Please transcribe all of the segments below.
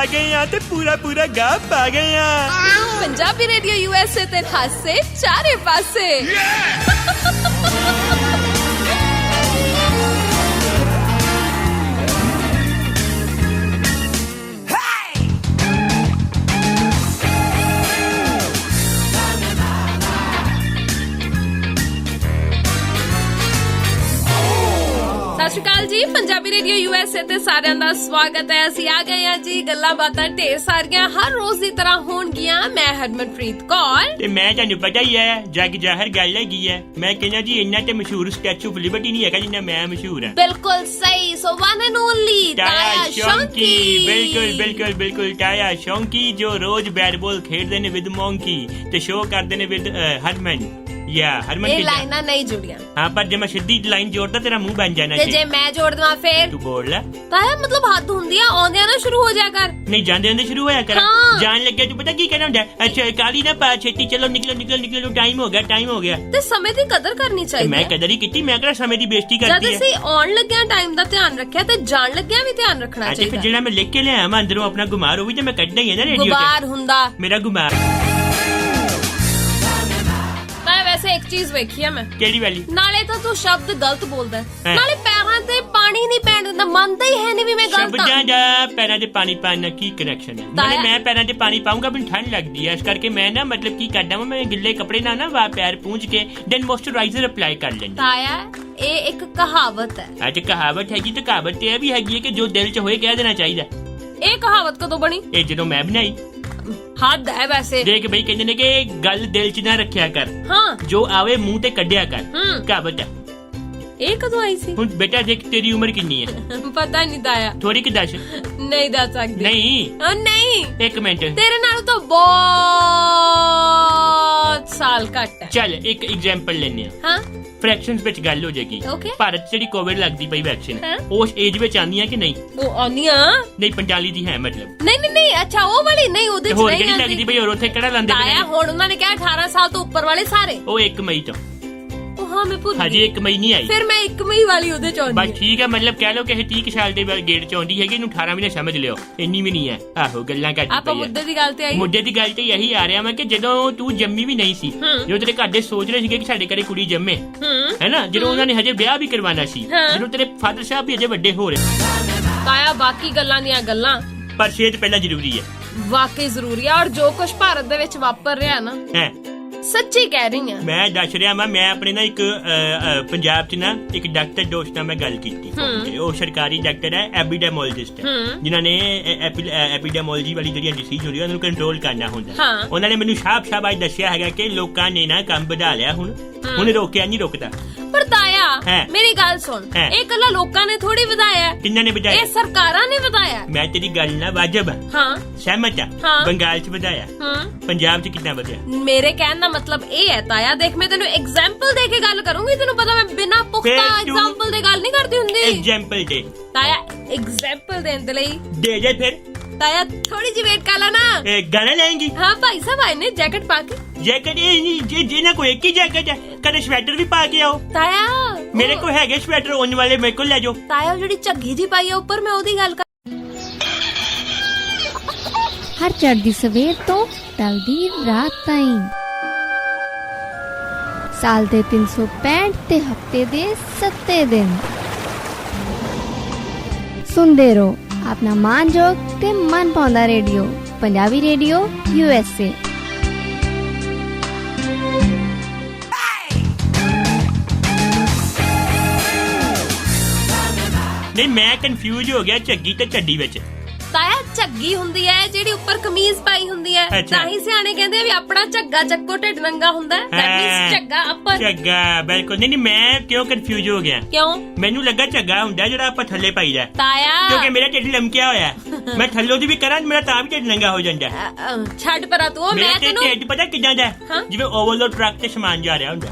ਆ ਗਏ ਆ ਤੇ ਪੂਰਾ ਪੂਰਾ ਗਾ ਪਾ ਗਏ ਆ। ਪੰਜਾਬੀ ਰੇਡੀਓ USA ਤੇ ਹਾਸੇ ਚਾਰੇ ਪਾਸੇ। ਸਤਿ ਸ਼੍ਰੀ ਅਕਾਲ ਜੀ, ਪੰਜਾਬੀ ਰੇਡੀਓ USA ਤੇ ਸਾਰਿਆਂ ਦਾ ਸਵਾਗਤ ਹੈ। ਅਸੀਂ ਆ ਗਏ ਆ ਜੀ, ਗੱਲਾਂ ਬਾਤਾਂ ਢੇਰ ਸਾਰੀਆਂ ਹਰ ਰੋਜ਼ ਦੀ ਤਰ੍ਹਾਂ ਹੋਣਗੀਆਂ। ਮੈਂ ਹਰਮਨਪ੍ਰੀਤ ਕੌਰ ਤੇ ਮੈਂ ਤੁਹਾਨੂੰ ਪਤਾ ਹੀ ਹੈ ਜੱਗ ਜ਼ਾਹਰ ਗੱਲ ਹੈਗੀ ਹੈ। ਮੈਂ ਕਹਿੰਦਾ ਜੀ ਇੰਨਾ ਤੇ ਮਸ਼ਹੂਰ ਸਟੈਚੂ ਆਫ ਲਿਬਰਟੀ ਨਹੀਂ ਹੈਗਾ ਜਿੰਨਾ ਮੈਂ ਮਸ਼ਹੂਰ ਹਾਂ। ਬਿਲਕੁਲ ਸਹੀ। ਸੋ ਵਨ ਐਂਡ ਓਨਲੀ ਤਾਇਆ ਸ਼ੌਂਕੀ। ਬਿਲਕੁਲ ਬਿਲਕੁਲ ਬਿਲਕੁਲ ਤਾਇਆ ਸ਼ੌਂਕੀ, ਜੋ ਰੋਜ਼ ਬੈਟ ਬਾਲ ਖੇਡਦੇ ਨੇ ਵਿਦ ਮੌਂਕੀ ਤੇ ਸ਼ੋਅ ਕਰਦੇ ਨੇ ਵਿਦ ਹਰਮਨ। ਹਰਮਨ ਇਹ ਲਾਈਨਾਂ ਨਹੀਂ ਜੁੜੀਆਂ। ਹਾਂ, ਪਰ ਜੇ ਮੈਂ ਸਿੱਧੀ ਲਾਈਨ ਜੋੜਦਾ ਤੇਰਾ ਮੂੰਹ ਬਣ ਜਾਣਾ ਤੇ ਜੇ ਮੈਂ ਜੋੜ ਦਵਾਂ ਫੇਰ ਤੂੰ ਬੋਲ ਲੈ। ਤਾਇਆ ਮਤਲਬ ਹੱਦ ਹੁੰਦੀ ਆ, ਆਉਂਦਿਆਂ ਨਾ ਸ਼ੁਰੂ ਹੋ ਜਾ ਕਰ। ਨਹੀਂ, ਜਾਂਦੇ ਹੁੰਦੇ ਸ਼ੁਰੂ ਹੋਇਆ ਕਰ। ਜਾਣ ਲੱਗਿਆ ਤੂੰ ਪਤਾ ਕੀ ਕਹਿਣਾ ਹੁੰਦਾ? ਅੱਛਾ ਕਾਲੀ ਨਾ ਪਾ, ਛੇਤੀ ਚਲੋ, ਨਿਕਲੋ, ਟਾਈਮ ਹੋ ਗਿਆ। ਤੇ ਸਮੇਂ ਦੀ ਕਦਰ ਕਰਨੀ ਚਾਹੀਦੀ। ਮੈਂ ਕਦਰ ਹੀ ਕੀਤੀ, ਮੈਂ ਕਿਹੜਾ ਸਮੇਂ ਦੀ ਬੇਇੱਜ਼ਤੀ ਕਰਦੀ ਜਦ ਅਸੀਂ ਆਉਣ ਲੱਗਿਆ ਟਾਈਮ ਦਾ ਧਿਆਨ ਰੱਖਿਆ ਤੇ ਜਾਣ ਲੱਗਿਆ ਵੀ ਧਿਆਨ ਰੱਖਣਾ ਚਾਹੀਦਾ। ਫਿਰ ਜਿਹੜਾ ਮੈਂ ਲਿਖ ਕੇ ਲਿਆਇਆ ਮੈਂ ਅੰਦਰੋਂ ਆਪਣਾ ਗੁਮਾਰ ਉਹ ਵੀ ਤੇ ਮੈਂ ਕੱਢਣਾ ਹੀ ਹੈ ਨਾ ਰੇਡੀਓ ਤੇ। ਗੁਮਾਰ ਹੁੰਦਾ ਮੇਰਾ ਗੁਮਾਰ। ਵੈਸੇ ਇੱਕ ਚੀਜ਼ ਵੇਖੀ ਆ ਮੈਂ। ਕਿਹੜੀ ਵਾਲੀ? ਨਾਲੇ ਤਾਂ ਤੂੰ ਸ਼ਬਦ ਗਲਤ ਬੋਲਦਾ, ਨਾਲੇ ਪੈਰਾਂ ਤੇ ਪਾਣੀ ਨਹੀਂ ਪੈਣ ਦਿੰਦਾ। ਮੰਨਦਾ ਹੀ ਹੈ ਨਹੀਂ ਵੀ ਮੈਂ ਗਲਤ ਹਾਂ। ਸ਼ਬਦਾਂ ਦਾ ਪੈਰਾਂ ਤੇ ਪਾਣੀ ਪਾਉਣ ਨਾਲ ਕੀ ਕਨੈਕਸ਼ਨ ਹੈ? ਨਾਲੇ ਮੈਂ ਪੈਰਾਂ ਤੇ ਪਾਣੀ ਪਾਉਂਗਾ ਮੈਨੂੰ ਠੰਡ ਲੱਗਦੀ ਹੈ, ਇਸ ਕਰਕੇ ਮੈਂ ਨਾ ਮਤਲਬ ਕੀ ਕਰਦਾ ਵਾ, ਮੈਂ ਗਿੱਲੇ ਕੱਪੜੇ ਨਾਲ ਨਾ ਪੈਰ ਪੂੰਝ ਕੇ ਦੈਨ ਮੋਇਸਚਰਾਈਜ਼ਰ ਅਪਲਾਈ ਕਰ ਲੈਂਦਾ। ਤਾਇਆ ਇਹ ਇੱਕ ਕਹਾਵਤ ਹੈ। ਅੱਜ ਕਹਾਵਤ ਹੈਗੀ ਤੇ ਕਹਾਵਤ ਤੇ ਇਹ ਵੀ ਹੈਗੀ ਹੈ ਕਿ ਜੋ ਦਿਲ 'ਚ ਹੋਏ ਕਹਿ ਦੇਣਾ ਚਾਹੀਦਾ। ਇਹ ਕਹਾਵਤ ਕਦੋਂ ਬਣੀ? ਇਹ ਜਦੋਂ ਮੈਂ ਬਣਾਈ। ਹੱਦ ਹੈ ਵੈਸੇ। ਦੇਖ ਬਈ, ਕਹਿੰਦੇ ਨੇ ਕਿ ਗੱਲ ਦਿਲ 'ਚ ਨਾ ਰੱਖਿਆ ਕਰ, ਹਾਂ ਜੋ ਆਵੇ ਮੂੰਹ ਤੇ ਕੱਢਿਆ ਕਰ। ਕਹਾਵਤ ਹੈ। ਇਹ ਕਦੋਂ ਆਈ ਸੀ? ਹੁਣ ਬੇਟਾ ਦੇਖ ਤੇਰੀ ਉਮਰ ਕਿੰਨੀ ਹੈ? ਪਤਾ ਨਹੀਂ ਤਾਇਆ। ਥੋੜੀ ਕਿ ਦੱਸ। ਨਹੀਂ ਦੱਸ ਸਕਦੀ। ਨਹੀਂ ਇੱਕ ਮਿੰਟ, ਤੇਰੇ ਨਾਲੋਂ ਤਾਂ ਬਹੁਤ ਸਾਲ ਘੱਟ ਹੈ। ਚੱਲ ਇੱਕ ਐਗਜ਼ਾਮਪਲ ਲੈਨੇ ਆ। ਹਾਂ, ਫ੍ਰੈਕਸ਼ਨਸ ਵਿੱਚ ਗੱਲ ਹੋ ਜਾਏਗੀ। ਭਾਰਤ 'ਚ ਜਿਹੜੀ ਕੋਵਿਡ ਲੱਗਦੀ ਪਈ ਵੈਕਸੀਨ, ਉਸ ਏਜ ਵਿੱਚ ਆਉਂਦੀ ਆ ਕਿ ਨਹੀਂ? ਉਹ ਆਉਂਦੀਆਂ ਨਹੀਂ, 45 ਦੀ ਹੈ ਮਤਲਬ। ਨਹੀਂ ਅੱਛਾ ਉਹ ਵਾਲੀ ਨਹੀਂ, ਉਹਦੇ 'ਚ ਹੋਰ ਕਿਹੜੀ ਲੱਗਦੀ ਪਈ? ਹੋਰ ਉੱਥੇ ਕਿਹੜਾ ਲਾਂਦੇ ਪਏ? ਤਾਇਆ ਹੁਣ ਉਹਨਾਂ ਨੇ ਕਿਹਾ 18 ਸਾਲ ਤੋਂ ਉੱਪਰ ਵਾਲੇ ਸਾਰੇ। ਉਹ 1 ਮਈ ਤੋਂ। ਹਾਂ ਮੈਂ ਭੁੱਲ ਗਈ। ਹਜੇ 1 ਮਈ ਨਹੀਂ ਆਈ। ਫਿਰ ਮੈਂ 1 ਮਈ ਵਾਲੀ ਉਹਦੇ 'ਚ ਆਉਂਦੀ। ਬਸ ਠੀਕ ਹੈ, ਮਤਲਬ ਕਹਿ ਲਓ ਕਿ ਇਹ 30 ਸਾਲ ਦੇ ਗੇੜ 'ਚ ਆਉਂਦੀ ਹੈਗੀ, ਇਹਨੂੰ 18 ਮਹੀਨੇ ਸਮਝ ਲਿਓ, ਇੰਨੀ ਵੀ ਨਹੀਂ ਹੈ। ਆਹੋ ਗੱਲਾਂ ਕਰਦੀ ਪਈ। ਆਪਾਂ ਮੁੱਦੇ ਦੀ ਗੱਲ ਤੇ ਆਈ। ਮੁੱਦੇ ਦੀ ਗੱਲ ਤੇ ਇਹੀ ਆ ਰਿਹਾ ਮੈਂ ਕਿ ਜਦੋਂ ਤੂੰ ਜੰਮੀ ਵੀ ਨਹੀਂ ਸੀ, ਜਦੋਂ ਤੇਰੇ ਘਰ ਦੇ ਸੋਚ ਰਹੇ ਸੀਗੇ ਕਿ ਸਾਡੇ ਘਰੇ ਕੁੜੀ ਜੰਮੇ, ਹੈਨਾ, ਜਦੋਂ ਉਹਨਾਂ ਨੇ ਹਜੇ ਵਿਆਹ ਵੀ ਕਰਵਾਉਣਾ ਸੀ, ਜਦੋਂ ਤੇਰੇ ਫਾਦਰ ਸਾਹਿਬ ਵੀ ਹਜੇ ਵੱਡੇ ਹੋ ਰਹੇ। ਤਾਇਆ ਬਾਕੀ ਗੱਲਾਂ ਦੀਆਂ ਗੱਲਾਂ, ਪਰ ਸਿਹਤ ਪਹਿਲਾਂ ਜ਼ਰੂਰੀ ਹੈ। ਵਾਕਈ ਜ਼ਰੂਰੀ ਹੈ। ਔਰ ਜੋ ਕੁਝ ਭਾਰਤ ਦੇ ਵਿੱਚ ਵਾਪਰ ਰਿਹਾ ਨਾ, ਸੱਚੀ ਕਹਿ ਰਹੀ ਹਾਂ। ਮੈਂ ਦੱਸ ਰਿਹਾ ਮੈਂ ਆਪਣੇ ਨਾ ਇੱਕ ਪੰਜਾਬ 'ਚ ਨਾ ਇੱਕ ਡਾਕਟਰ ਦੋਸਤ ਨਾਲ ਮੈਂ ਗੱਲ ਕੀਤੀ। ਉਹ ਸਰਕਾਰੀ ਡਾਕਟਰ ਹੈ, ਐਪੀਡੈਮੋਲੋਜਿਸਟ ਹੈ, ਜਿਨ੍ਹਾਂ ਨੇ ਐਪੀਡੈਮੋਲੋਜੀ ਵਾਲੀ ਜਿਹੜੀਆਂ ਡਿਸੀਜ਼ ਹੁੰਦੀਆਂ ਉਹਨੂੰ ਕੰਟਰੋਲ ਕਰਨਾ ਹੁੰਦਾ। ਉਹਨਾਂ ਨੇ ਮੈਨੂੰ ਸਾਫ਼ ਅੱਜ ਦੱਸਿਆ ਹੈਗਾ ਕਿ ਲੋਕਾਂ ਨੇ ਨਾ ਕੰਮ ਵਧਾ ਲਿਆ, ਹੁਣ ਰੋਕਿਆ ਨਹੀਂ ਰੁਕਦਾ। ਪਰ ਤਾਇਆ ਮੇਰੀ ਗੱਲ ਸੁਣ, ਇਹ ਕੱਲਾ ਲੋਕਾਂ ਨੇ ਥੋੜੀ ਵਧਾਇਆ। ਕਿੰਨਾਂ ਨੇ ਵਧਾਇਆ? ਇਹ ਸਰਕਾਰਾਂ ਨੇ ਵਧਾਇਆ। ਮੈਂ ਤੇਰੀ ਗੱਲ ਨਾਲ ਵਾਜਬ ਹਾਂ, ਸਹਿਮਤ ਹਾਂ। ਬੰਗਾਲ 'ਚ ਵਧਾਇਆ, ਪੰਜਾਬ 'ਚ ਕਿੰਨਾ ਵਧਿਆ? ਮੇਰੇ ਕਹਿਣ ਦਾ ਮਤਲਬ ਇਹ ਹੈ ਤਾਇਆ, ਦੇਖ ਮੈਂ ਤੈਨੂੰ ਐਗਜ਼ਾਮਪਲ ਦੇ ਕੇ ਗੱਲ ਕਰੂੰਗੀ। ਤੈਨੂੰ ਪਤਾ ਮੈਂ ਬਿਨਾਂ ਪੁਖਤਾ ਐਗਜ਼ਾਮਪਲ ਦੇ ਗੱਲ ਨਹੀਂ ਕਰਦੀ ਹੁੰਦੀ। ਐਗਜ਼ਾਮਪਲ ਦੇ ਤਾਇਆ, ਐਗਜ਼ਾਮਪਲ ਦੇਣ ਦੇ ਲਈ ਦੇ ਜੇ ਫਿਰ ਤਾਇਆ ਥੋੜੀ ਜਿਹੀ ਵੇਟ ਕਰ ਲਾ ਨਾ। ਗਾਣਾ ਲਾਏਂਗੀ? ਹਾਂ ਭਾਈ ਸਾਹਿਬ ਆਏ ਨੇ ਜੈਕਟ ਪਾ ਕੇ। ਜੈਕਟ ਜਿਹਨਾਂ ਕੋਲ ਇੱਕ ਹੀ ਜੈਕਟ ਹੈ, ਕਦੇ ਸਵੈਟਰ ਵੀ ਪਾ ਕੇ ਆਓ। ਤਾਇਆ ਮੇਰੇ ਕੋਲ ਹੈਗੇ ਸਵੈਟਰ ਉਨ ਵਾਲੇ, ਮੇਰੇ ਕੋਲ ਲੈ ਜਾਓ। ਤਾਇਆ ਜਿਹੜੀ ਝੱਗੀ ਜੀ ਪਾਈ ਆ ਉੱਪਰ, ਮੈਂ ਉਹਦੀ ਗੱਲ ਕਰ। ਹਰ ਚੜ੍ਹਦੀ ਸਵੇਰ ਤੋਂ ਢਲਦੀ ਰਾਤ ਤਾਈਂ, ਸਾਲ ਦੇ 365 ਤੇ ਹਫਤੇ ਦੇ 7 ਦਿਨ ਸੁਣਦੇ ਰਹੋ ਆਪਣਾ ਮਾਨਯੋਗ ਤੇ ਮਨ ਪਾਉਂਦਾ ਰੇਡੀਓ, ਪੰਜਾਬੀ ਰੇਡੀਓ USA। ਨਹੀਂ, ਮੈਂ ਕਨਫਿਊਜ਼ ਹੋ ਗਿਆ ਝੱਗੀ ਤੇ ਚੱਡੀ ਵਿੱਚ। ਤਾਇਆ ਝੱਗੀ ਹੁੰਦੀ ਹੈ ਜਿਹੜੀ ਉੱਪਰ ਕਮੀਜ਼ ਪਾਈ ਹੁੰਦੀ ਹੈ, ਤਾਂ ਹੀ ਸਿਆਣੇ ਕਹਿੰਦੇ ਵੀ ਆਪਣਾ ਝੱਗਾ ਚੱਕੋ ਢਿੱਡ ਨੰਗਾ ਹੁੰਦਾ। ਦੈਟ ਮੀਨਸ ਝੱਗਾ ਅੱਪਰ। ਝੱਗਾ ਬਿਲਕੁਲ। ਨਹੀਂ ਮੈਂ ਕਿਉਂ ਕਨਫਿਊਜ਼ ਹੋ ਗਿਆ? ਕਿਉਂ? ਮੈਨੂੰ ਲੱਗਾ ਝੱਗਾ ਹੁੰਦਾ ਜਿਹੜਾ ਆਪਾਂ ਥੱਲੇ ਪਾਈਦਾ। ਤਾਇਆ ਕਿਉਂਕਿ ਮੇਰਾ ਢਿੱਡ ਲਮਕਿਆ ਹੋਇਆ, ਮੈਂ ਥੱਲੋਂ ਦੀ ਵੀ ਕਰਾਂ ਮੇਰਾ ਤਾਂ ਵੀ ਢਿੱਡ ਨੰਗਾ ਹੋ ਜਾਂਦਾ। ਛੱਡ ਪਰਾ ਤੂੰ। ਮੈਂ ਤੈਨੂੰ ਢਿੱਡ ਪਤਾ ਕਿੱਦਾਂ ਦਾ, ਜਿਵੇਂ ਓਵਰਲੋਡ ਟਰੱਕ ਤੇ ਸਮਾਨ ਜਾ ਰਿਹਾ ਹੁੰਦਾ,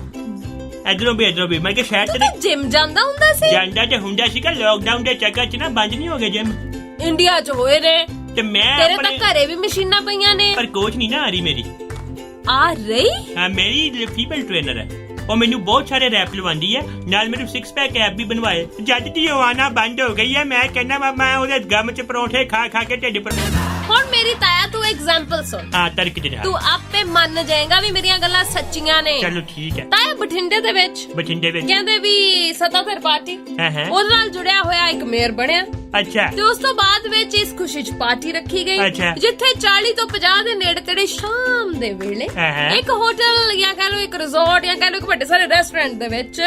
ਇਧਰੋਂ ਵੀ। ਮੈਂ ਕਿ ਸ਼ਾਇਦ ਤੂੰ ਜਿਮ ਜਾਂਦਾ ਹੁੰਦਾ ਸੀ? ਜਾਂਦਾ ਤੇ ਹੁੰਦਾ ਸੀਗਾ, ਲੋਕਡਾਊਨ ਦੇ ਚੱਕਰ 'ਚ ਨਾ ਬੰਦ ਨਹੀਂ ਹੋ ਗਏ ਜਿਮ। ਇੰਡੀਆ 'ਚ ਹੋਏ ਨੇ ਤੇ ਮੈਂ ਤੇਰੇ ਤਾਂ ਘਰੇ ਵੀ ਮਸ਼ੀਨਾਂ ਪਈਆਂ ਨੇ, ਪਰ ਕੋਚ ਨਹੀਂ ਨਾ ਆ ਰਹੀ ਮੇਰੀ। ਆ ਰਹੀ? ਹਾਂ, ਮੇਰੀ ਫੀਮੇਲ ਟ੍ਰੇਨਰ ਹੈ, ਉਹ ਮੈਨੂੰ ਬਹੁਤ ਸਾਰੇ ਰੈਪ ਲਵਾਉਂਦੀ ਹੈ, ਨਾਲ ਮੈਨੂੰ 6 ਪੈਕ ਐਪ ਵੀ ਬਣਵਾਏ। ਜਦ ਦੀ ਉਹ ਆਣਾ ਬੰਦ ਹੋ ਗਈ ਹੈ, ਮੈਂ ਕਹਿੰਦਾ ਮੈਂ ਉਹਦੇ ਗਮ 'ਚ ਪਰੌਂਠੇ ਖਾ ਕੇ ਢਿੱਡ ਪਰ ਹੁਣ ਮੇਰੀ ਤਾਇਆ ਤੂੰ ਐਗਜ਼ਾਮਪਲ ਸੁਣ। ਹਾਂ ਤਰਕ ਦੇ ਨਾਲ ਤੂੰ ਆਪੇ ਮੰਨ ਜਾਏਗਾ ਵੀ ਮੇਰੀਆਂ ਗੱਲਾਂ ਸੱਚੀਆਂ ਨੇ। ਚਲੋ ਠੀਕ ਹੈ। ਤਾਇਆ ਬਠਿੰਡੇ ਦੇ ਵਿੱਚ ਕਹਿੰਦੇ ਵੀ ਸੱਤਾਧਰ ਪਾਰਟੀ ਉਹਦੇ ਨਾਲ ਜੁੜਿਆ ਹੋਇਆ ਇੱਕ ਮੇਅਰ ਬਣਿਆ। ਅੱਛਾ। ਤੇ ਉਸ ਤੋਂ ਬਾਅਦ ਵਿੱਚ ਇਸ ਖੁਸ਼ੀ ਚ ਪਾਰਟੀ ਰੱਖੀ ਗਈ ਜਿੱਥੇ 40 ਤੋਂ 50 ਦੇ ਨੇੜੇ ਤੇੜੇ ਸ਼ਾਮ ਦੇ ਵੇਲੇ ਇੱਕ ਹੋਟਲ ਜਾਂ ਕਹ ਲਓ ਇੱਕ ਰਿਜ਼ੋਰਟ ਜਾਂ ਕਹ ਲਓ ਇੱਕ ਵੱਡੇ ਸਾਰੇ ਰੈਸਟੋਰੈਂਟ ਦੇ ਵਿੱਚ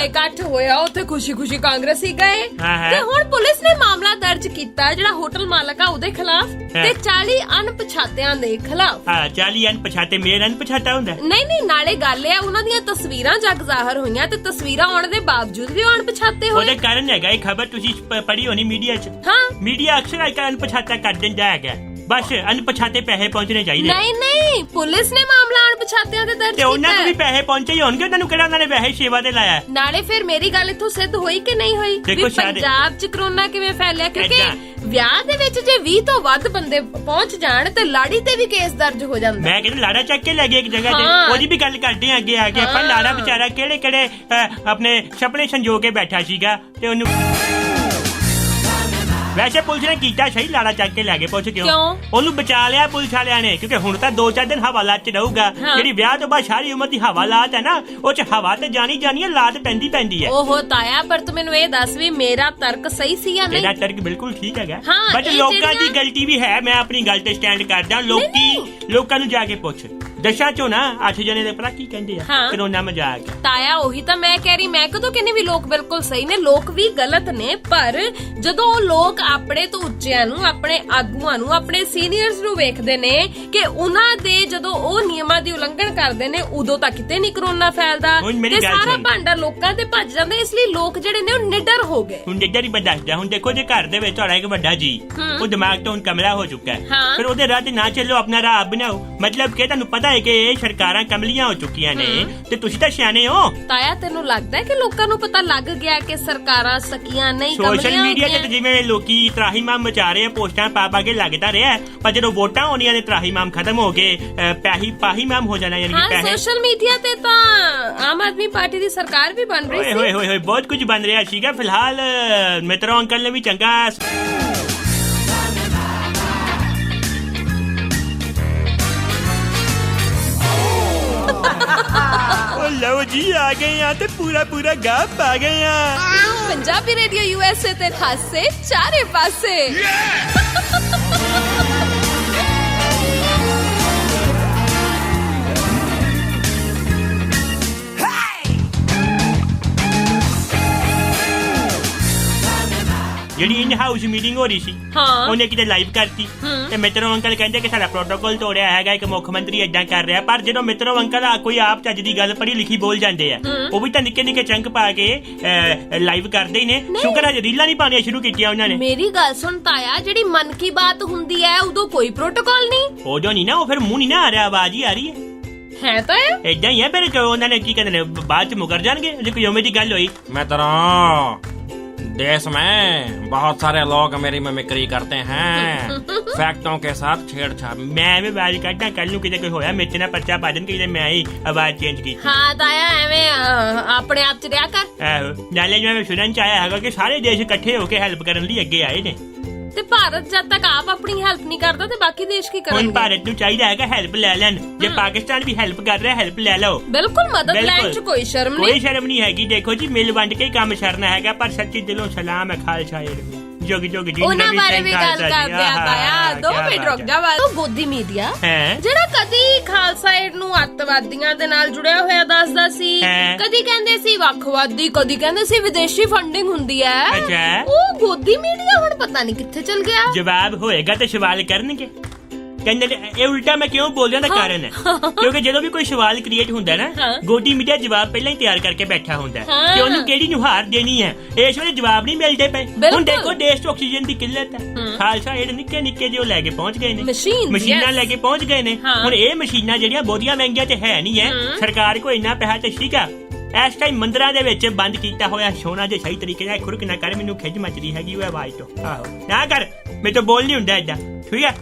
ਇਕੱਠ ਹੋਇਆ। ਉੱਥੇ ਖੁਸ਼ੀ ਕਾਂਗਰਸੀ ਗਏ ਤੇ ਹੁਣ ਪੁਲਿਸ ਨੇ ਮਾਮਲਾ ਦਰਜ ਕੀਤਾ ਜਿਹੜਾ ਹੋਟਲ ਮਾਲਕ ਆ ਉਹਦੇ ਖਿਲਾਫ ਤੇ 40 ਅਣਪਛਾਤਿਆਂ ਦੇ ਖਿਲਾਫ। 40 ਅਣਪਛਾਤੇ ਮੇਅਰ ਅਣਪਛਾਤਾ ਹੁੰਦਾ? ਨਹੀਂ ਨਾਲੇ ਗੱਲ ਆ ਉਹਨਾਂ ਦੀਆਂ ਤਸਵੀਰਾਂ ਜਗ ਜ਼ਾਹਰ ਹੋਈਆਂ ਤੇ ਤਸਵੀਰਾਂ ਆਉਣ ਦੇ ਬਾਵਜੂਦ ਵੀ ਅਣਪਛਾਤੇ ਹੋਏ। ਉਹਦਾ ਕਾਰਨ ਹੈਗਾ ਇਹ ਖਬਰ ਤੁਸੀਂ ਪੜ੍ਹੀ ਹੋਣੀ ਮੀਡੀਆ 'ਚ। ਹਾਂ ਮੀਡੀਆ ਅਕਸਰ ਅੱਜ ਅਣਪਛਾਤਾ ਕਰ ਦਿੰਦਾ ਹੈਗਾ। ਬਸ ਅਣਪਛਾਤੇ ਪੈਸੇ ਪਹੁੰਚਣੇ ਚਾਹੀਦੇ। ਨਹੀਂ ਪੁਲਿਸ ਨੇ ਮਾਮਲਾ ਅਣਪਛਾਤਿਆਂ ਤੇ ਦਰਜ ਕੀਤਾ। ਤੇ ਉਹਨਾਂ ਨੂੰ ਵੀ ਪੈਸੇ ਪਹੁੰਚੇ ਹੀ ਹੋਣਗੇ। ਉਹਨਾਂ ਨੂੰ ਕਿਹੜਾ ਉਹਨਾਂ ਨੇ ਪੈਸੇ ਸੇਵਾ ਤੇ ਲਾਇਆ? ਨਾਲੇ ਫਿਰ ਮੇਰੀ ਗੱਲ ਇੱਥੋਂ ਸਿੱਧ ਹੋਈ ਕਿ ਨਹੀਂ ਹੋਈ ਵੀ ਪੰਜਾਬ 'ਚ ਕਰੋਨਾ ਕਿਵੇਂ ਫੈਲਿਆ? ਕਿਉਂਕਿ ਵਿਆਹ ਦੇ ਵਿੱਚ ਜੇ 20 ਤੋਂ ਵੱਧ ਬੰਦੇ ਪਹੁੰਚ ਜਾਣ ਤੇ ਲਾੜੀ ਤੇ ਵੀ ਕੇਸ ਦਰਜ ਹੋ ਜਾਂਦਾ। ਮੈਂ ਕਹਿੰਦਾ ਲਾੜਾ ਚੱਕ ਕੇ ਲੈ ਗਏ ਇੱਕ ਜਗ੍ਹਾ ਤੇ। ਉਹਦੀ ਵੀ ਗੱਲ ਕਰਦੇ ਆ ਅੱਗੇ ਆ ਕੇ ਆਪਾਂ। ਲਾੜਾ ਵਿਚਾਰਾ ਕਿਹੜੇ ਆਪਣੇ ਸੁਪਨੇ ਸੰਜੋ ਕੇ ਬੈਠਾ ਸੀਗਾ ਤੇ ਉਹਨੂੰ ਵੈਸੇ ਪੁਲਿਸ ਨੇ ਕੀਤਾ ਸਹੀ, ਲਾੜਾ ਚੱਕ ਕੇ ਲੈ ਗਏ। ਪੁੱਛ ਕਿਉਂ? ਉਹਨੂੰ ਬਚਾ ਲਿਆ ਪੁਲਿਸ ਵਾਲਿਆਂ ਨੇ ਕਿਉਂਕਿ ਹੁਣ ਤਾਂ 2-4 ਦਿਨ ਹਵਾਲਾਤ 'ਚ ਰਹੂਗਾ। ਜਿਹੜੀ ਵਿਆਹ ਤੋਂ ਬਾਅਦ ਸਾਰੀ ਉਮਰ ਦੀ ਹਵਾਲਾਤ ਹੈ ਨਾ ਉਹ 'ਚ ਹਵਾ ਤੇ ਜਾਣੀ ਹੈ, ਲਾਤ ਪੈਂਦੀ ਹੈ। ਓਹੋ ਤਾਇਆ ਪਰ ਤੂੰ ਮੈਨੂੰ ਇਹ ਦੱਸ ਵੀ ਮੇਰਾ ਤਰਕ ਸਹੀ ਸੀ ਜਾਂ ਨਹੀਂ? ਮੇਰਾ ਤਰਕ ਬਿਲਕੁਲ ਠੀਕ ਹੈਗਾ ਬਟ ਲੋਕਾਂ ਦੀ ਗਲਤੀ ਵੀ ਹੈ। ਮੈਂ ਆਪਣੀ ਗੱਲ ਤੇ ਸਟੈਂਡ ਕਰਦਾ। ਲੋਕਾਂ ਨੂੰ ਜਾ ਕੇ ਪੁੱਛ। ਦਸ਼ਾ ਚੋਂ ਨਾ 8 ਜਣੇ ਦੇ ਭਰਾ ਕੀ ਕਹਿੰਦੇ ਆ ਕਰੋਨਾ ਮਜ਼ਾਕ। ਤਾਇਆ ਉਹੀ ਤਾਂ ਮੈਂ ਕਹਿ ਰਹੀ। ਮੈਂ ਕਦੋਂ ਕਹਿੰਦੀ ਵੀ ਲੋਕ ਬਿਲਕੁਲ ਸਹੀ ਨੇ, ਲੋਕ ਵੀ ਗਲਤ ਨੇ। ਪਰ ਜਦੋਂ ਲੋਕ ਆਪਣੇ ਤੋਂ ਉੱਚਿਆਂ ਨੂੰ, ਆਪਣੇ ਆਗੂਆਂ ਨੂੰ, ਆਪਣੇ ਸੀਨੀਅਰਸ ਨੂੰ ਵੇਖਦੇ ਨੇ ਕਿ ਉਹਨਾਂ ਦੇ ਜਦੋਂ ਉਹ ਨਿਯਮਾਂ ਦੀ ਉਲੰਘਣ ਕਰਦੇ ਨੇ ਉਦੋਂ ਤਾਂ ਕਿਤੇ ਨਹੀਂ ਕਰੋਨਾ ਫੈਲਦਾ ਤੇ ਸਾਰਾ ਭਾਂਡਾ ਲੋਕਾਂ ਤੇ ਭੱਜ ਜਾਂਦਾ। ਇਸ ਲਈ ਲੋਕ ਜਿਹੜੇ ਨੇ ਉਹ ਨਿਡਰ ਹੋ ਗਏ। ਹੁਣ ਨਿਡਰ ਹੀ ਬੰਦਾ ਦੱਸਦਾ। ਹੁਣ ਦੇਖੋ ਜੇ ਘਰ ਦੇ ਵਿੱਚ ਤੁਹਾਡਾ ਇੱਕ ਵੱਡਾ ਜੀ ਉਹ ਦਿਮਾਗ ਤੋਂ ਹੁਣ ਕਮਲਾ ਹੋ ਚੁੱਕਾ ਹੈ ਫਿਰ ਉਹਦੇ ਰਾਹ ਤੇ ਨਾ ਚੱਲੋ, ਆਪਣਾ ਰਾਹ ਆਪ ਬਣਾਓ। ਮਤਲਬ ਕਿ ਤੁਹਾਨੂੰ ਪਤਾ ਹੈ ਕਿ ਇਹ ਸਰਕਾਰਾਂ ਕਮਲੀਆਂ ਹੋ ਚੁੱਕੀਆਂ ਨੇ ਤੇ ਤੁਸੀਂ ਤਾਂ ਸਿਆਣੇ ਹੋ। ਤਾਇਆ ਤੈਨੂੰ ਲੱਗਦਾ ਹੈ ਕਿ ਲੋਕਾਂ ਨੂੰ ਪਤਾ ਲੱਗ ਗਿਆ ਕਿ ਸਰਕਾਰਾਂ ਸਕੀਆਂ ਨਹੀਂ ਕਮਲੀਆਂ? ਸੋਸ਼ਲ ਮੀਡੀਆ ਤੇ ਜਿਵੇਂ ਲੋਕੀ ਤਰਾਹੀਮਾਮ ਮਚਾ ਰਹੇ ਪੋਸਟਾਂ ਪਾ ਕੇ ਲੱਗਦਾ ਰਿਹਾ ਪਰ ਜਦੋਂ ਵੋਟਾਂ ਹੋਣੀਆਂ ਨੇ ਤਰਾਹੀਮਾਮ ਖਤਮ ਹੋ ਗਏ ਪਾਹੀਮਾਮ ਹੋ ਜਾਣਾ। ਯਾਨੀ ਕਿ ਸੋਸ਼ਲ ਮੀਡੀਆ ਤੇ ਤਾਂ ਆਮ ਆਦਮੀ ਪਾਰਟੀ ਦੀ ਸਰਕਾਰ ਵੀ ਬਣ ਰਹੀ ਸੀ। ਹੋਏ ਬਹੁਤ ਕੁਝ ਬਣ ਰਿਹਾ ਸੀਗਾ। ਫਿਲਹਾਲ ਮਿੱਤਰੋ ਅੰਕਲ ਨੇ ਵੀ ਚੰਗਾ ਲਓ ਜੀ ਆ ਗਏ ਆ ਤੇ ਪੂਰਾ ਗਾਹ ਪਾ ਗਏ ਆ। ਪੰਜਾਬੀ ਰੇਡੀਓ USA ਤੇ ਹਾਸੇ ਚਾਰੇ ਪਾਸੇ। ਜਿਹੜੀ ਇਨ ਹਾਊਸ ਮੀਟਿੰਗ ਹੋ ਰਹੀ ਸੀ ਉਹਨੇ ਕਿਤੇ ਲਾਈਵ ਕਰਤੀ ਤੇ ਮਿੱਤਰੋ ਅੰਕਲ ਕਹਿੰਦੇ ਕਿ ਸਾਡਾ ਪ੍ਰੋਟੋਕਾਲ ਤੋੜਿਆ ਹੈਗਾ, ਇੱਕ ਮੁੱਖ ਮੰਤਰੀ ਏਦਾਂ ਕਰ ਰਿਹਾ। ਪਰ ਜਦੋਂ ਮਿੱਤਰੋ ਅੰਕਲ ਕੋਈ ਆਪ ਚੱਜ ਦੀ ਗੱਲ ਪੜ੍ਹੀ ਲਿਖੀ ਬੋਲ ਜਾਂਦੇ ਆ ਉਹ ਵੀ ਤਾਂ ਨਿੱਕੇ ਚੰਕ ਪਾ ਕੇ ਲਾਈਵ ਕਰਦੇ ਹੀ ਨੇ। ਸ਼ੁਕਰ ਹੈ ਰੀਲਾਂ ਨਹੀਂ ਪਾਉਣੀਆਂ ਸ਼ੁਰੂ ਕੀਤੀਆਂ ਉਹਨਾਂ ਨੇ। ਮੇਰੀ ਗੱਲ ਸੁਣ ਤਾਇਆ, ਜਿਹੜੀ ਮਨ ਕੀ ਬਾਤ ਹੁੰਦੀ ਹੈ ਉਦੋਂ ਕੋਈ ਪ੍ਰੋਟੋਕਾਲ ਨਹੀਂ। ਉਦੋਂ ਨਹੀਂ ਨਾ, ਉਹ ਫਿਰ ਮੂੰਹ ਨਹੀਂ ਨਾ ਆ ਰਿਹਾ, ਆਵਾਜ਼ ਹੀ ਆ ਰਹੀ ਹੈ ਤਾਂ ਏਦਾਂ ਹੀ ਹੈ। ਫਿਰ ਉਹਨਾਂ ਨੇ ਕੀ ਕਹਿੰਦੇ ਨੇ ਬਾਅਦ ਚ ਮੁਕਰ ਜਾਣਗੇ ਜੇ ਕੋਈ ਉਵੇਂ ਦੀ ਗੱਲ ਹੋਈ। मैं तो देश में बहुत सारे लोग मेरी मिमिक्री करते हैं फैक्टों के साथ छेड़छाड़। मैं भी आवाज ਕੱਢਾਂ ਕੱਲ ਨੂੰ ਕਿਤੇ ਕੋਈ ਹੋਇਆ ਮੇਰੇ ਨਾਲ ਪਰਚਾ ਪਾ ਦੇਣ ਕਿ ਮੈਂ ਹੀ ਆਵਾਜ਼ ਚੇਂਜ ਕੀਤੀ। ਹਾਂ ਤਾਇਆ ਐਵੇਂ ਆਪਣੇ ਆਪ ਚ ਰਿਹਾ ਕਰ। ਆਹੋ ਨਾਲੇ ਜਿਵੇਂ ਸੁਣਨ ਚ ਆਇਆ ਹੈਗਾ ਕਿ ਸਾਰੇ ਦੇਸ਼ ਇਕੱਠੇ ਹੋ ਕੇ ਹੈਲਪ ਕਰਨ ਲਈ ਅੱਗੇ ਆਏ ਨੇ ਤੇ ਭਾਰਤ ਜਦ ਤੱਕ ਆਪ ਆਪਣੀ ਹੈਲਪ ਨਹੀਂ ਕਰਦਾ ਤੇ ਬਾਕੀ ਦੇਸ਼ ਕੀ ਕਰਨਗੇ? ਹੁਣ ਭਾਰਤ ਨੂੰ ਚਾਹੀਦਾ ਹੈਗਾ ਹੈਲਪ ਲੈ ਲੈਣ। ਜੇ ਪਾਕਿਸਤਾਨ ਵੀ ਹੈਲਪ ਕਰ ਰਿਹਾ ਹੈਲਪ ਲੈ ਲਓ। ਬਿਲਕੁਲ ਮਦਦ ਲੈਣ ਚ ਕੋਈ ਸ਼ਰਮ ਨਹੀਂ ਹੈਗੀ। ਦੇਖੋ ਜੀ ਮਿਲ ਵੰਡ ਕੇ ਕੰਮ ਛੱਡਣਾ ਹੈਗਾ ਪਰ ਸੱਚੀ ਦਿਲੋਂ ਸਲਾਮ ਹੈ ਖਾਲਸਾ ਏਡ ਨੂੰ। ਜੋਗ ਜੀ ਉਹਨਾਂ ਬਾਰੇ ਵੀ ਗੱਲ ਕਰਦੇ ਆ ਤਾਇਆ। 2 ਮਿੰਟ ਰੁਕ ਜਾ। ਉਹ ਗੋਦੀ ਮੀਡੀਆ ਜਿਹੜਾ ਕਦੀ ਖਾਲਸਾ ਏਡ ਨੂੰ ਅੱਤਵਾਦੀਆਂ ਦੇ ਨਾਲ ਜੁੜਿਆ ਹੋਇਆ ਦੱਸਦਾ ਸੀ, ਕਦੀ ਕਹਿੰਦੇ ਸੀ ਵੱਖਵਾਦੀ, ਕਦੀ ਕਹਿੰਦੇ ਸੀ ਵਿਦੇਸ਼ੀ ਫੰਡਿੰਗ ਹੁੰਦੀ ਹੈ। ਉਹ ਗੋਦੀ ਮੀਡੀਆ ਹੁਣ ਪਤਾ ਨਹੀਂ ਕਿੱਥੇ ਚਲ ਗਿਆ। ਜਵਾਬ ਹੋਏਗਾ ਤੇ ਸਵਾਲ ਕਰਨਗੇ। ਕਹਿੰਦੇ ਇਹ ਉਲਟਾ ਮੈਂ ਕਿਉਂ ਬੋਲਿਆ ਦਾ ਕਾਰਨ ਹੈ ਕਿਉਂਕਿ ਜਦੋਂ ਵੀ ਕੋਈ ਸਵਾਲ ਕ੍ਰੀਏਟ ਹੁੰਦਾ ਨਾ ਗੋਦੀ ਮੀਡੀਆ ਜਵਾਬ ਪਹਿਲਾਂ ਹੀ ਤਿਆਰ ਕਰਕੇ ਬੈਠਾ ਹੁੰਦਾ ਕਿ ਉਹਨੂੰ ਕਿਹੜੀ ਨੁਹਾਰ ਦੇਣੀ ਹੈ। ਇਸ ਵੇਲੇ ਜਵਾਬ ਨਹੀਂ ਮਿਲਦੇ ਪਏ। ਹੁਣ ਦੇਖੋ ਦੇਸ਼ 'ਚ ਆਕਸੀਜਨ ਦੀ ਕਿੱਲਤ ਹੈ। ਖਾਲਸਾ ਏਡ ਨਿੱਕੇ ਜਿਹੇ ਲੈ ਕੇ ਪਹੁੰਚ ਗਏ ਨੇ, ਮਸ਼ੀਨਾਂ ਲੈ ਕੇ ਪਹੁੰਚ ਗਏ ਨੇ। ਹੁਣ ਇਹ ਮਸ਼ੀਨਾਂ ਜਿਹੜੀਆਂ ਬਹੁਤੀਆਂ ਮਹਿੰਗੀਆਂ ਤੇ ਹੈ ਨਹੀਂ ਹੈ। ਸਰਕਾਰ ਕੋਲ ਇੰਨਾ ਪੈਸਾ ਤੇ ਸੀਗਾ। ਇਸ ਟਾਈਮ ਮੰਦਰਾਂ ਦੇ ਵਿੱਚ ਬੰਦ ਕੀਤਾ ਹੋਇਆ ਸੋਨਾ ਜੇ ਸਹੀ ਤਰੀਕੇ ਨਾਲ ਖੁਰਕ ਨਾ ਕਰ। ਮੈਨੂੰ ਖਿੱਚ ਮੱਚਦੀ ਹੈਗੀ ਉਹ ਆਵਾਜ਼ ਤੋਂ। ਆਹੋ ਨਾ ਕਰ, ਮੇਰੇ ਤੋਂ ਬੋਲ ਨਹੀਂ ਹੁੰਦਾ ਏਦਾਂ ਠੀਕ ਹੈ।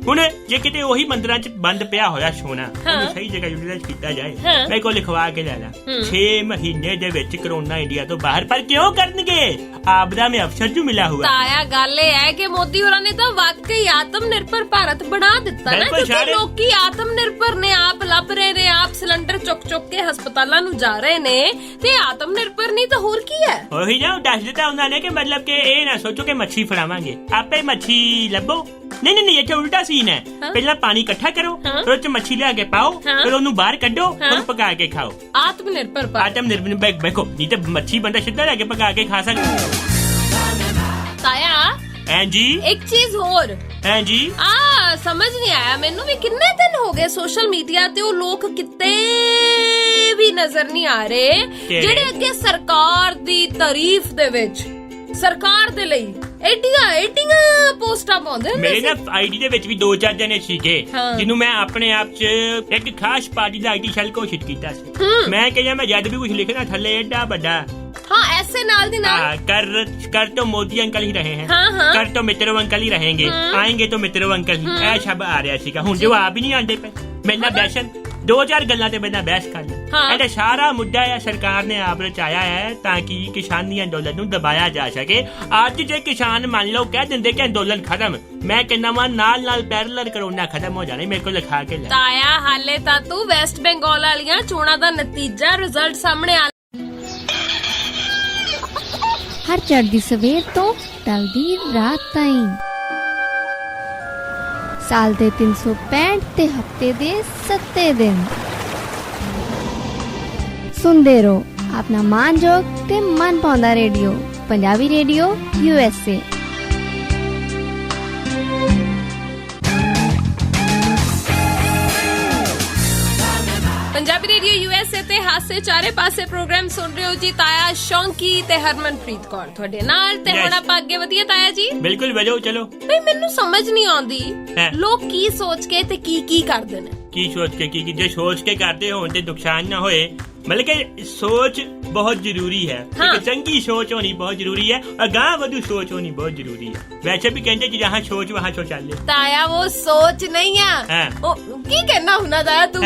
ਹੁਣ ਜੇ ਕਿਤੇ ਉਹੀ ਮੰਦਰਾਂ 'ਚ ਬੰਦ ਪਿਆ ਹੋਇਆ ਸੋਨਾ ਉਹਨੂੰ ਸਹੀ ਜਗ੍ਹਾ ਯੂਟਿਲਾਈਜ਼ ਕੀਤਾ ਜਾਏ ਮੇਰੇ ਕੋਲ ਲਿਖਵਾ ਕੇ ਲੈ ਲਾ 6 ਮਹੀਨੇ ਦੇ ਵਿੱਚ ਕਰੋਨਾ ਇੰਡੀਆ ਤੋਂ ਬਾਹਰ ਪਰ ਕਿਉਂ ਕਰਨਗੇ ਆਪਦਾ में अफसर जो मिला हुआ ताया गल ये है कि मोदी होरां ने तो वाकई आत्मनिर्भर भारत बना दिता ना क्योंकि लोकी आत्मनिर्भर ने आप लभ रहे ने आप सिलेंडर चुक चुक के हस्पतालां नूं जा रहे ने ते आत्मनिर्भर नहीं तो होर की है ਉਹੀ ਨਾ ਦੱਸ ਦਿੱਤਾ ਉਹਨਾਂ ਨੇ ਕਿ ਮਤਲਬ ਕਿ ਇਹ ਨਾ ਸੋਚੋ ਕਿ ਮੱਛੀ ਫੜਾਵਾਂਗੇ ਆਪੇ ਮੱਛੀ ਲੱਭੋ ਨਹੀਂ ਨਹੀਂ ਇਹ ਤਾਂ ਉਲਟਾ ਸੀਨ ਹੈ ਪਹਿਲਾਂ ਪਾਣੀ ਇਕੱਠਾ ਕਰੋ ਫਿਰ ਉਹ ਚ ਮੱਛੀ ਲਿਆ ਕੇ ਪਾਓ ਫਿਰ ਉਹਨੂੰ ਬਾਹਰ ਕੱਢੋ ਫਿਰ ਪਕਾ ਕੇ ਖਾਓ आत्मनिर्भर ਦੇਖੋ ਨਹੀਂ ਤਾਂ ਮੱਛੀ ਬੰਦਾ ਸਿੱਧਾ ਲੈ ਕੇ ਪਕਾ ਕੇ ਖਾ ਸਕਦਾ ताया हैं जी एक चीज और हैं जी समझ नहीं आया मैनू भी कितने दिन हो गए सोशल मीडिया ते वो लोग किते भी नजर नहीं आ रहे जेड़े अगे सरकार दी तारीफ दे विच सरकार दे लई एडियां पोस्टां पाउंदे ਮੇਰੇ ਨਾ ਆਈਡੀ ਦੇ ਵਿੱਚ ਵੀ 2-4 ਜਣੇ ਸੀਗੇ ਜਿਹਨੂੰ ਮੈਂ ਆਪਣੇ ਆਪ 'ਚ ਇੱਕ ਖਾਸ ਪਾਰਟੀ ਦਾ ਆਈਡੀ ਸ਼ੈਲ ਘੋਸ਼ਿਤ ਕੀਤਾ ਸੀ ਮੈਂ ਕਿਹਾ ਮੈਂ ਜਦ ਵੀ ਕੁਝ ਲਿਖਣਾ ਥੱਲੇ ਐਡਾ ਵੱਡਾ हाँ ऐसे नाल दी नाल कर तो मोदी अंकल ही रहे हैं कर तो मित्रो अंकल ही रहेंगे आएंगे तो मित्रो अंकल ही ऐ शब्द आ रहा सीगा हुण जो आप ही नहीं आंदे पे मेरा बैसन 2-4 ਗੱਲਾਂ ਤੇ ਮੈਨਾਂ ਬਹਿਸ ਕਰ ਲਿਆ ਇਹਦਾ ਸਾਰਾ ਮੁੱਦਾ ਹੈ ਸਰਕਾਰ ਨੇ ਆਪ ਰਚਾਇਆ ਹੈ ਤਾਂ ਕਿ ਕਿਸਾਨੀ ਅੰਦੋਲਨ ਨੂੰ ਦਬਾਇਆ ਜਾ ਸਕੇ ਅੱਜ ਜੇ ਕਿਸਾਨ ਮੰਨ ਲਓ ਕਹਿ ਦਿੰਦੇ ਕਿ ਅੰਦੋਲਨ ਖਤਮ ਮੈਂ ਕਹਿੰਦਾ ਵਾਂ ਨਾਲ ਪੈਰਲਲ ਕਰੋਨਾ ਖਤਮ ਹੋ ਜਾਣਾ ਮੇਰੇ ਕੋਲ ਲਿਖਾ ਕੇ ਲੈ ਤਾਇਆ ਹਾਲੇ ਤਾਂ ਤੂੰ ਵੈਸਟ ਬੰਗਾਲ ਵਾਲੀਆਂ ਚੋਣਾਂ ਦਾ ਨਤੀਜਾ ਰਿਜ਼ਲਟ ਸਾਹਮਣੇ ਆ हर चढ़दी सवेर तो टलदी रात ताईं साल दे 365 ते हफ्ते दे 7 दिन सुनदे रहो अपना मानजोग ते मन पाउंदा radio Punjabi radio USA Punjabi radio USA ते हासे चारे पासे प्रोग्राम सुन रहे हो जी ताया शौंकी ते हरमनप्रीत कौर ਤੁਹਾਡੇ ਨਾਲ ਤੇ ਹੁਣ ਆਪਾਂ ਅੱਗੇ ਵਧੀਏ ਤਾਇਆ ਜੀ ਬਿਲਕੁਲ ਵਧੋ ਚਲੋ ਭਈ ਮੈਨੂੰ ਸਮਝ ਨਹੀਂ ਆਉਂਦੀ ਲੋਕ ਕੀ ਸੋਚ ਕੇ ਤੇ ਕੀ ਕਰਦੇ ਨੇ ਕੀ ਸੋਚ ਕੇ ਕੀ ਜੇ ਸੋਚ ਕੇ ਕਰਦੇ ਹੋਣ ਤੇ ਨੁਕਸਾਨ ਨਾ ਹੋਏ मतलब कि सोच बहुत जरूरी है चंगी सोच होनी बहुत जरूरी है और गांव वधू सोच होनी बहुत जरूरी है वैसे भी कहते कि जहाँ सोच वहाँ शौचालय ताया वो सोच नहीं है की कहना होना ताया तू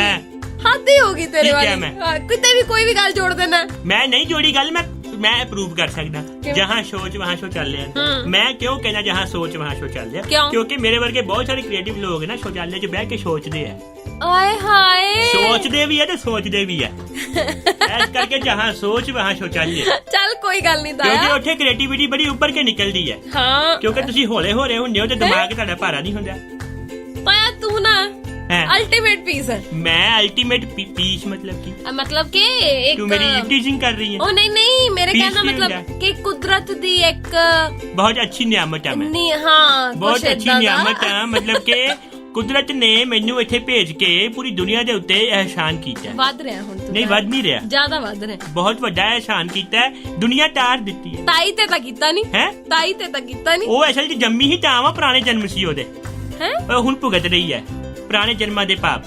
हद ही होगी तेरे वाली कितने भी कोई भी गल जोड़ देना मैं नहीं जोड़ी गल मैं अप्रूव कर सकता जहाँ सोच वहाँ शौचालय मैं क्यों कहना जहाँ सोच वहाँ शौचालय क्योंकि मेरे वर्गे बहुत सारे क्रिएटिव लोग ना शौचालय च बह के सोचते हैं आए हाय सोचते भी है तो सोचते भी है ऐस करके जहाँ सोच वहाँ शौचालय चल कोई गल नहीं ताया क्योंकि उत्थे क्रिएटिविटी बड़ी उभर के निकलती है क्योंकि तुसी हौले हो रहे होंगे हो तो दिमाग तुहाडा भारा नहीं हुंदा ताया तू ना अल्टीमेट पीस है मैं अल्टीमेट पीस मतलब कि एक तू मेरी टीचिंग कर रही है ओ नहीं मेरे कहना मतलब कि कुदरत दी एक बहुत अच्छी नियामत है मैं बहुत अच्छी नियामत है मतलब कि ਕੁਦਰਤ ਨੇ ਮੈਨੂੰ ਇੱਥੇ ਭੇਜ ਕੇ ਪੂਰੀ ਦੁਨੀਆ ਦੇ ਉੱਤੇ ਇਹਸਾਨ ਕੀਤਾ ਵੱਧ ਰਿਹਾ ਹੁਣ ਨਹੀਂ ਵੱਧ ਨਹੀਂ ਰਿਹਾ ਜ਼ਿਆਦਾ ਵੱਧ ਰਿਹਾ ਬਹੁਤ ਵੱਡਾ ਇਹਸਾਨ ਕੀਤਾ ਦੁਨੀਆ ਤਾਰ ਦਿੱਤੀ ਹੈ ਤਾਈ ਤੇ ਤਾਂ ਕੀਤਾ ਨਹੀਂ ਹੈ ਤਾਈ ਤੇ ਤਾਂ ਕੀਤਾ ਨਹੀਂ ਉਹ ਅਸਲ 'ਚ ਜੰਮੀ ਹੀ ਤਾਂ ਵਾ ਪੁਰਾਣੇ ਜਨਮ ਸੀ ਉਹਦੇ ਹੈ ਹੁਣ ਭੁਗਤ ਰਹੀ ਹੈ ਪੁਰਾਣੇ ਜਨਮਾਂ ਦੇ ਪਾਪ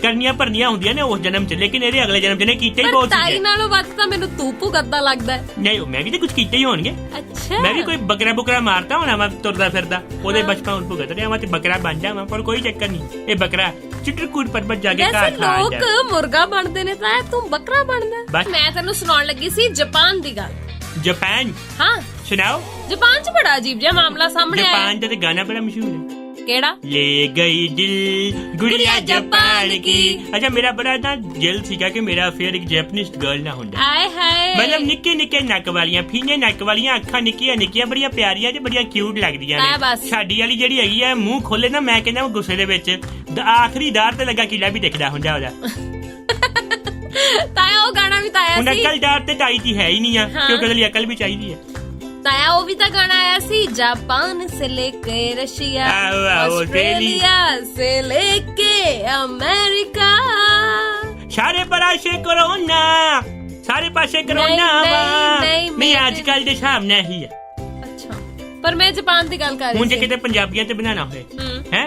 ਕਰਨੀਆਂ ਭਰਨੀਆਂ ਹੁੰਦੀਆਂ ਨੇ ਉਸ ਜਨਮ 'ਚ ਲੇਕਿਨ ਇਹਦੇ ਅਗਲੇ ਜਨਮ 'ਚ ਨੇ ਕੀਤੇ ਹੀ ਬਹੁਤ ਸੀ ਤਾਈ ਨਾਲੋਂ ਵੱਧ ਤਾਂ ਮੈਨੂੰ ਤੂੰ ਭੁਗਤਦਾ ਲੱਗਦਾ ਨਹੀਂ ਮੈਂ ਵੀ ਤਾਂ ਕੁਝ ਕੀਤੇ ਹੀ ਹੋਣਗੇ ਅੱਛਾ ਮੈਂ ਵੀ ਕੋਈ ਬੱਕਰਾ ਮਾਰਤਾ ਹੋਣਾ ਮੈਂ ਤੁਰਦਾ ਫਿਰਦਾ ਉਹਦੇ ਬਚਪਨ ਹੁਣ ਭੁਗਤ ਰਿਹਾ ਮੈਂ ਤੇ ਬੱਕਰਾ ਬਣ ਜਾਵਾਂ ਪਰ ਕੋਈ ਚੱਕਰ ਨਹੀਂ ਇਹ ਬੱਕਰਾ ਚਿੱਟਰਕੂਟ ਪਰਬਤ ਜਾ ਕੇ ਘਾਹ ਖਾ ਲੋਕ ਮੁਰਗਾ ਬਣਦੇ ਨੇ ਤਾਂ ਤੂੰ ਬੱਕਰਾ ਬਣਦਾ ਮੈਂ ਤੈਨੂੰ ਸੁਣਾਉਣ ਲੱਗੀ ਸੀ ਜਾਪਾਨ ਦੀ ਗੱਲ ਜਾਪਾਨ ਹਾਂ ਸੁਣਾਓ ਜਾਪਾਨ 'ਚ ਬੜਾ ਅਜੀਬ ਜਿਹਾ ਮਾਮਲਾ ਸਾਹਮਣੇ ਆਇਆ ਜਾਪਾਨ ਦਾ ਤੇ ਗਾਣਾ ਬੜਾ ਮਸ਼ਹੂਰ ਹੈ केड़ा ले गई दिल गुड़िया जापान की अच्छा मेरा बड़ा ना दिल सीगा कि मेरा अफेयर एक जैपनीज गर्ल ना होंदा आए हाय मतलब निक्के निक्के नक वालियां फीने नक वालियां अखां निक्कियां निक्कियां बड़ियां प्यारियां ते बड़ियां क्यूट लगदियां ने साडी वाली जेहड़ी हैगी है मुंह खोले ना मैं कहना वो गुस्से दे विच आखरी दार ते लगा किला भी दिखदा हुंदा ओदा ताया वो गाना भी ताया सी नकल दार ते ताई दी है ही नहीं है क्योंकि अगली अकल भी चाहिए है ताया वो भी तो गाना आया सी जापान से लेके रशिया ऑस्ट्रेलिया से लेके अमेरिका सारे पासे कोरोना नहीं आजकल दे सामने ही है अच्छा पर मैं जापान दी गल कर रही हूं जे किते पंजाबियां ते बनाना होए हैं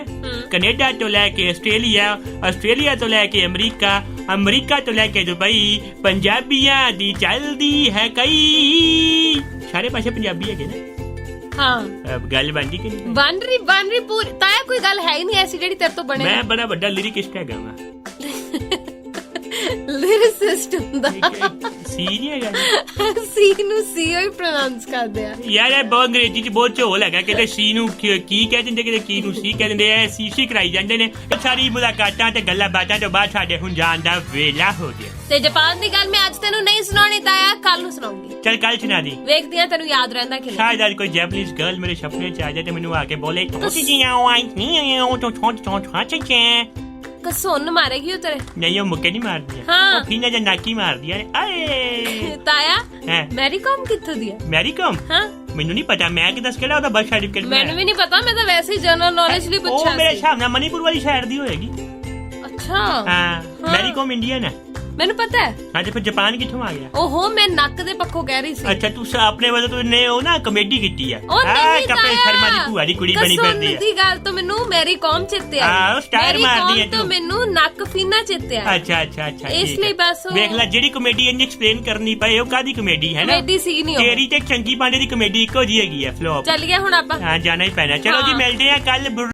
कनेडा तो लेके ऑस्ट्रेलिया तो लेके अमेरिका तो लेके दुबई पंजाबियां दी चलदी है कई सारे पासे पंजाबी है ना ਹਾਂ ਗੱਲ ਬਣਦੀ ਕਿ ਨਹੀਂ ਬਣ ਰਹੀ ਪੂਰੀ ਤਾਇਆ ਕੋਈ ਗੱਲ ਹੈ ਹੀ ਨਹੀਂ ਐਸੀ ਜਿਹੜੀ ਤੇਰੇ ਤੋਂ ਬਣੇ ਮੈਂ ਬੜਾ ਵੱਡਾ ਲਿਰਿਕਿਸਟ ਹੈਗਾ ਵਾ ਲਿਰਿਸਿਸਟ ਹੁੰਦਾ ਸੀ ਨਹੀਂ ਹੈਗਾ ਸੀ ਨੂੰ ਸੀ ਹੀ ਪ੍ਰੋਨਾਂਸ ਕਰਦੇ ਆ ਯਾਰ ਇਹ ਬਹੁਤ ਅੰਗਰੇਜ਼ੀ ਚ ਬਹੁਤ ਝੋਲ ਹੈਗਾ ਕਿਤੇ ਸੀ ਨੂੰ ਕੀ ਕਹਿ ਦਿੰਦੇ ਕਿਤੇ ਕੀ ਨੂੰ ਸੀ ਕਹਿ ਦਿੰਦੇ ਐ ਸੀ ਕਰਾਈ ਜਾਂਦੇ ਨੇ ਇਹ ਸਾਰੀ ਮੁਲਾਕਾਤਾਂ ਤੇ ਗੱਲਾਂ ਬਾਤਾਂ ਤੋਂ ਬਾਅਦ ਸਾਡੇ ਹੁਣ ਜਾਣ ਦਾ ਵੇਲਾ ਹੋ ਗਿਆ ਤੇ ਜਾਪਾਨ ਦੀ ਗੱਲ ਮੈਂ ਅੱਜ ਤੈਨੂੰ ਨਹੀਂ ਸੁਣਾਉਣੀ ਤਾਇਆ ਕੱਲ ਨੂੰ ਸੁਣਾਉਂਗੀ ਚੱਲ ਕੱਲ ਸੁਣਾ ਦੀ ਵੇਖਦੀ ਆ ਤੈਨੂੰ ਯਾਦ ਰਹਿੰਦਾ ਕਿ ਨਹੀਂ ਸ਼ਾਇਦ ਅੱਜ ਕੋਈ ਜੈਪਨੀਜ਼ ਗਰਲ ਮੇਰੇ ਸੁਪਨੇ ਚ ਆ ਜਾਏ ਤੇ ਮੈਨੂੰ ਆ ਕੇ ਬੋਲੇ ਤੁਸੀਂ ਜੀ ਆਓ ਆਈ ਨਹੀਂ ਆਓ ਤੋਂ ਕਸੁੰਨ ਮਾਰੇਗੀ ਉਹ ਤੇਰੇ ਨਹੀਂ ਉਹ ਮੁੱਕੇ ਨਹੀਂ ਮਾਰਦੀਆਂ ਹਾਂ। ਉਹ ਫੀਨਾ ਜਾਂ ਨਾਕੀ ਮਾਰਦੀਆਂ ਨੇ ਆਏ ਤਾਇਆ ਹੈਂ? ਮੈਰੀ ਕਾਮ ਕਿੱਥੋਂ ਦੀ ਆ ਮੈਰੀ ਕਮ ਹਾਂ ਮੈਨੂੰ ਨਹੀਂ ਪਤਾ ਮੈਂ ਕਿ ਦੱਸ ਕਿਹੜਾ ਉਹਦਾ ਬਰਥ ਸਰਟੀਫਿਕੇਟ ਮੈਨੂੰ ਵੀ ਨਹੀਂ ਪਤਾ ਮੈਂ ਤਾਂ ਵੈਸੇ ਹੀ ਜਨਰਲ ਨੌਲੇਜ ਲਈ ਉਹ ਪੁੱਛਿਆ ਮੇਰੇ ਸੀ ਹਿਸਾਬ ਨਾਲ ਮਨੀਪੁਰ ਵਾਲੀ ਸਾਈਡ ਦੀ ਹੋਏਗੀ ਅੱਛਾ ਹਾਂ ਮੈਰੀ ਕਮ ਇੰਡੀਅਨ ਹੈ ਮੈਨੂੰ ਪਤਾ ਹੈ ਹਾਂ ਤੇ ਫਿਰ ਜਾਪਾਨ ਕਿੱਥੋਂ ਆ ਗਿਆ ਓਹੋ ਮੈਂ ਨੱਕ ਦੇ ਪੱਖੋਂ ਕਹਿ ਰਹੀ ਸੀ ਅੱਛਾ ਤੂੰ ਆਪਣੇ ਵੱਲੋਂ ਤੂੰ ਨੇ ਉਹ ਨਾ ਕਮੇਡੀ ਕੀਤੀ ਆ ਉਹ ਨਹੀਂ ਕਪਿਲ ਸ਼ਰਮਾ ਦੀ ਭੂਆ ਦੀ ਕੁੜੀ ਬਣੀ ਫਿਰਦੀ ਕਸੁੰਨ ਦੀ ਗੱਲ ਤੋਂ ਮੈਨੂੰ ਮੈਰੀ ਕਾਮ ਚੇਤੇ ਆ ਹਾਂ, ਉਹ star ਮਾਰਦੀ ਹੈ ਤੋਂ ਤੂੰ। ਮੈਨੂੰ ਨੱਕ ਫੀਨਾ ਚੇਤੇ ਆ ਅੱਛਾ ਇਸ ਠੀਕ ਲਈ ਹੈ। ਬਸ ਉਹ- ਵੇਖ ਲੈ ਜਿਹੜੀ ਕਮੇਡੀ ਇਹਨੇ ਐਕਸਪਲੇਨ ਕਰਨੀ ਪਈ ਉਹ ਕਾਦੀ ਕਮੇਡੀ ਹੈ ਨਾ ਕਮੇਡੀ ਸੀ ਨਹੀਂ ਉਹ ਤੇਰੀ ਤੇ ਚੰਗੀ ਪਾਂਡੇ ਦੀ ਕਮੇਡੀ ਇੱਕੋ ਜੀ ਹੈਗੀ ਆ ਫਲੋਪ ਚੱਲ ਗਿਆ ਹੁਣ ਆਪਾਂ ਹਾਂ ਜਾਣਾ ਹੀ ਪੈਣਾ ਚਲੋ ਜੀ ਹਾਂ। ਮਿਲਦੇ ਆ ਕੱਲ